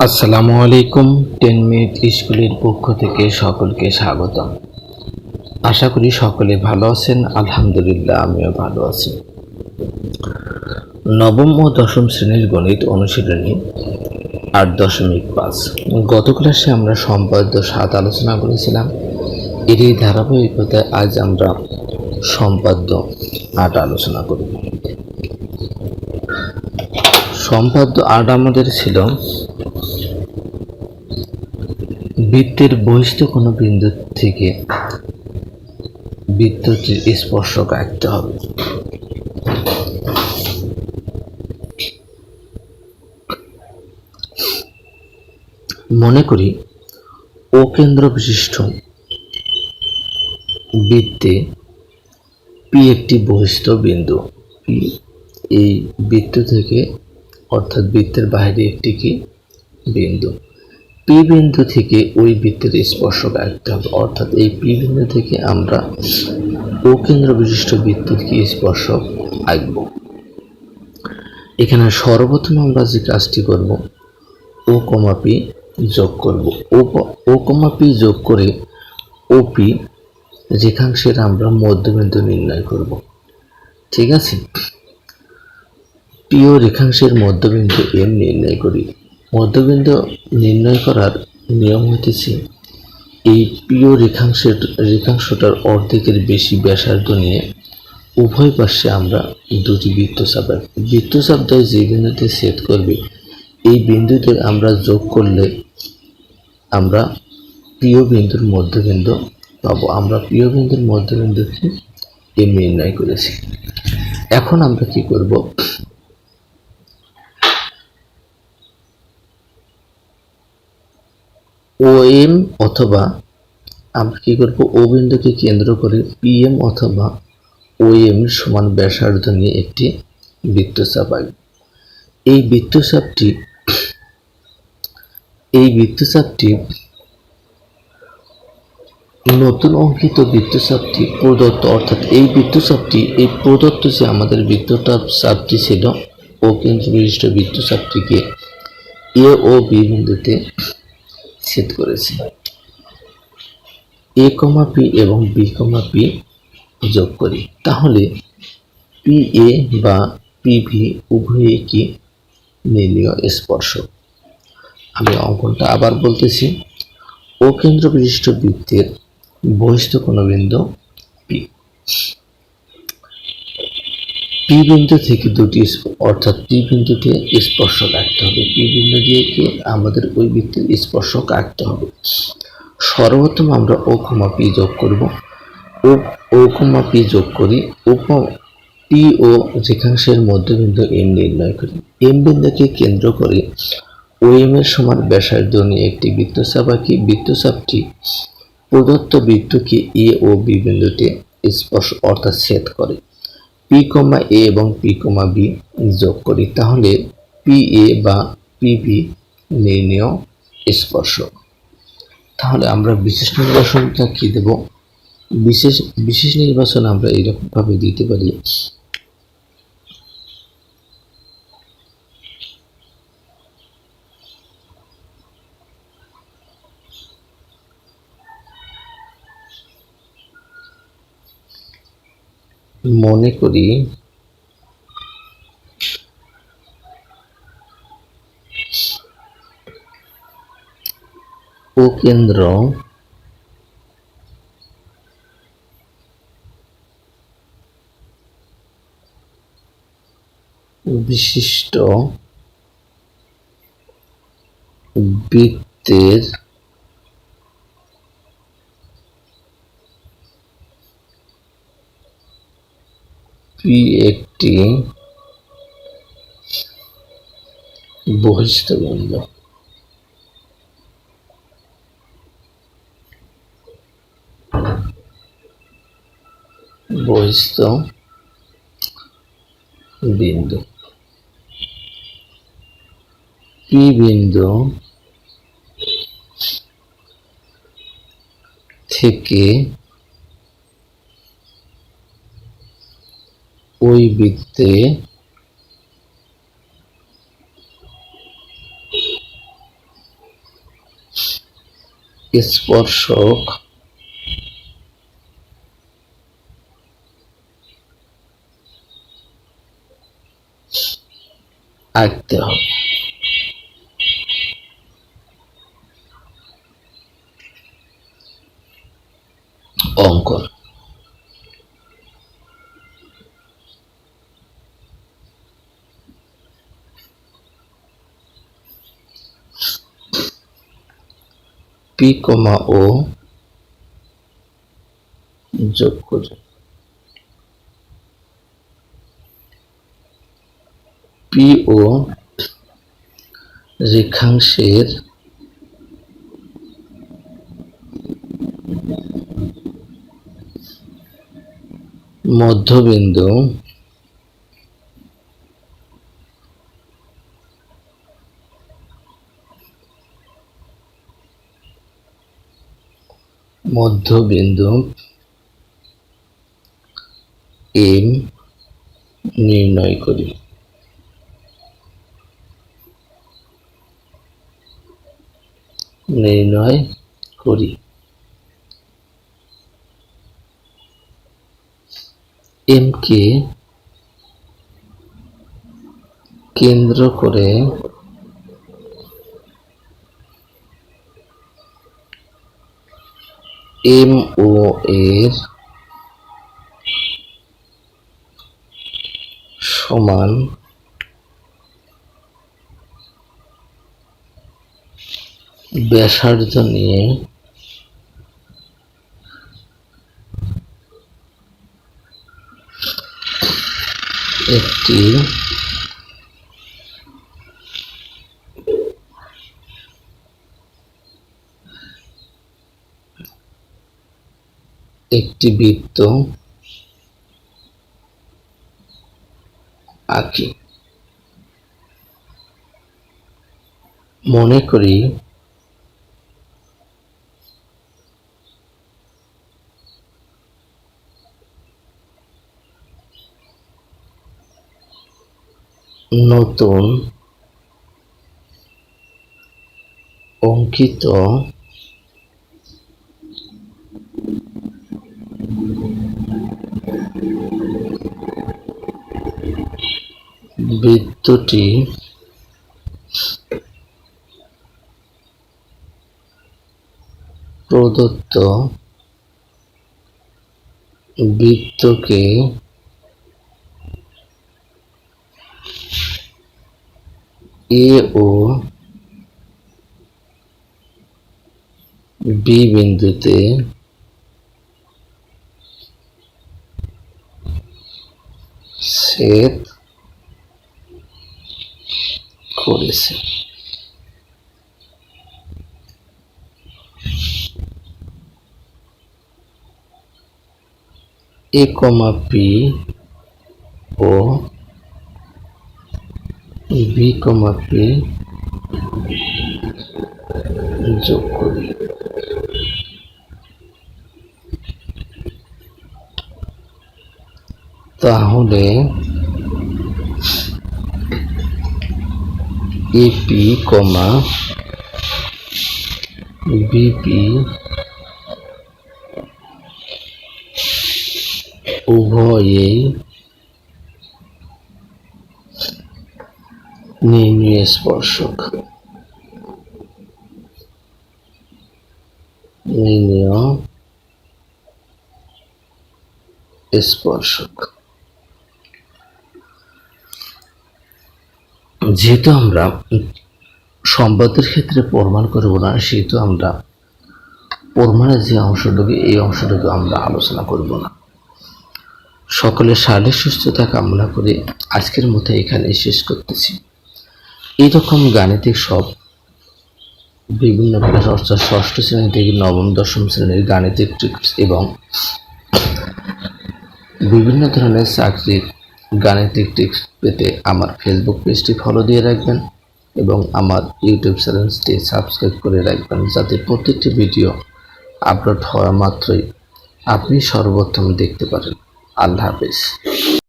আসসালামু আলাইকুম। 10 মিনিট স্কুলের পক্ষ থেকে সকলকে স্বাগতম। আশা করি সকলে ভালো আছেন। আলহামদুলিল্লাহ, আমিও ভালো আছি। নবম ও দশম শ্রেণীর গণিত অনুশীলনী 8.5। গত ক্লাসে আমরা সম্পাদ্য 7 আলোচনা করেছিলাম। এরই ধারাবাহিকতায় আজ আমরা সম্পাদ্য 8 আলোচনা করব। সম্পাদ্য 8 আমাদের ছিল বৃত্তের বহিস্থ কোনো বিন্দু থেকে বৃত্তটির স্পর্শক আঁকতে হবে। মনে করি ও কেন্দ্র বিশিষ্ট বৃত্তে পি একটি বহিস্থ বিন্দু। পি এই বৃত্ত থেকে অর্থাৎ বৃত্তের বাইরে একটি কি বিন্দু। পি বিন্দু থেকে ওই বৃত্তের স্পর্শক আঁকতে হবে, অর্থাৎ এই পি বিন্দু থেকে আমরা ও কেন্দ্র বিশিষ্ট বৃত্তের কি স্পর্শক আঁকব। এখানে সর্বপ্রথম আমরা যে কাজটি করব, ও কমা পি যোগ করব। ও কমা পি যোগ করে ওপি রেখাংশের আমরা মধ্যবিন্দু নির্ণয় করব। ঠিক আছে, প্রিয় রেখাংশের মধ্যবিন্দু এম নির্ণয় করি। মধ্যবিন্দু নির্ণয় করার নিয়ম হইতেছে এই প্রিয় রেখাংশটার অর্ধেকের বেশি ব্যাসার্ধ নিয়ে উভয় পাশে আমরা দুটি বৃত্তচাপ আঁকব। বৃত্তচাপ দ্বয় যে বিন্দুতে ছেদ করবে এই বিন্দুতে আমরা যোগ করলে আমরা প্রিয় বিন্দুর মধ্যবিন্দু পাবো। আমরা প্রিয় বিন্দুর মধ্যবিন্দুকে এম নির্ণয় করেছি। এখন আমরা কি করব, ও এম অথবা আমরা কি করব, ও বিন্দুকে কেন্দ্র করে পিএম অথবা ও এম সমান ব্যাসার্ধ নিয়ে একটি বৃত্তচাপ আঁকব। এই বৃত্তচাপটি নতুন অঙ্কিত বৃত্তচাপটি প্রদত্ত, অর্থাৎ এই প্রদত্ত যে আমাদের বৃত্তচাপটি ছিল ও কেন্দ্র বিশিষ্ট বৃত্তচাপটিকে এ ও বি বিন্দুতে ছেদ করেছে। এ কমা পি এবং বি কমা পি যোগ করি, তাহলে পি এ বা পিভি উভয়ে কি নির্ণীয় স্পর্শক। আমি অঙ্কনটা আবার বলতেছি। ও কেন্দ্র বিশিষ্ট বৃত্তের বহিস্থ কোন বিন্দু পি। পি বিন্দু থেকে দুটি অর্থাৎ পি বিন্দুতে স্পর্শক আঁকতে হবে। পি বিন্দু দিয়ে কি আমাদের ওই বৃত্তের স্পর্শক আঁকতে হবে। সর্বপ্রথম আমরা ও কমা পি যোগ করব। ও কমা পি যোগ করি, পি ও রেখাংশের মধ্যবিন্দু এম নির্ণয় করি। এম বিন্দুকে কেন্দ্র করে ও এম এর সমান ব্যাসার্ধ নিয়ে একটি বৃত্তচাপ আঁকি। বৃত্তচাপটি প্রদত্ত বৃত্তকে এ ও বি বিন্দুতে স্পর্শ অর্থাৎ ছেদ করে। পি কমা এ এবং পি কমা বি যোগ করি, তাহলে পি এ বা পিবি নির্ণীয় স্পর্শক। তাহলে আমরা বিশেষ নির্বাচনটা কি দেব, বিশেষ নির্বাচন আমরা এইরকম ভাবে দিতে পারি। মনে করি ও কেন্দ্র বিশিষ্ট বৃত্তের পি একটি বহিস্থ বিন্দু। বহিস্থ বিন্দু পি বিন্দু থেকে ওই বৃত্তে স্পর্শক আঁকতে হবে। অঙ্কন। পি কমা ও যোগ করে পি ও রেখাংশের মধ্যবিন্দু এম নির্ণয় করি। এম কে কেন্দ্র করে এম ও এর সমান ব্যাসার্ধ নিয়ে একটি বৃত্ত আঁকি। মনে করি নতুন অঙ্কিত বৃত্তটি প্রদত্ত বৃত্তকে এ ও বি বিন্দুতে ছেদ করেছে। এ কমা পি ও বি কমা পি যোগ করি। তাহলে এপি কমা বিপি উভয়েই নির্ণয় স্পর্শক। যেহেতু আমরা সম্বাদের ক্ষেত্রে প্রমাণ করব না, সেহেতু আমরা প্রমাণের যে অংশটুকু, এই অংশটুকু আমরা আলোচনা করব না। সকলের শারীরিক সুস্থতা কামনা করে আজকের মতো এখানে শেষ করতেছি। এইরকম গাণিতিক সব বিভিন্ন ক্লাস অর্থাৎ ষষ্ঠ শ্রেণী থেকে নবম দশম শ্রেণীর গাণিতিক ট্রিক্স এবং বিভিন্ন ধরনের চাকরির গাণিতিক ট্রিক্স পেতে আমার ফেসবুক পেজটি ফলো দিয়ে রাখবেন এবং আমার ইউটিউব চ্যানেলটি সাবস্ক্রাইব করে রাখবেন, যাতে প্রত্যেকটি ভিডিও আপলোড হওয়া মাত্রই আপনি সর্বপ্রথম দেখতে পারেন। আল্লাহ হাফেজ।